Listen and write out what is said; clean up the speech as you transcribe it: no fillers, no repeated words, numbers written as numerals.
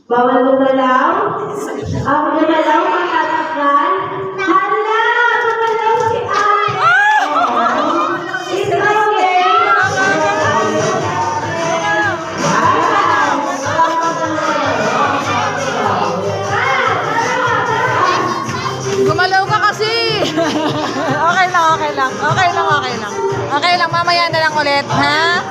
Bawal gumalaw? Ang gumalaw, matatakal? Hala! Gumalaw si Ay! It's okay! Gumalaw ka kasi! Okay lang. Okay lang, mamaya na lang ulit, ha?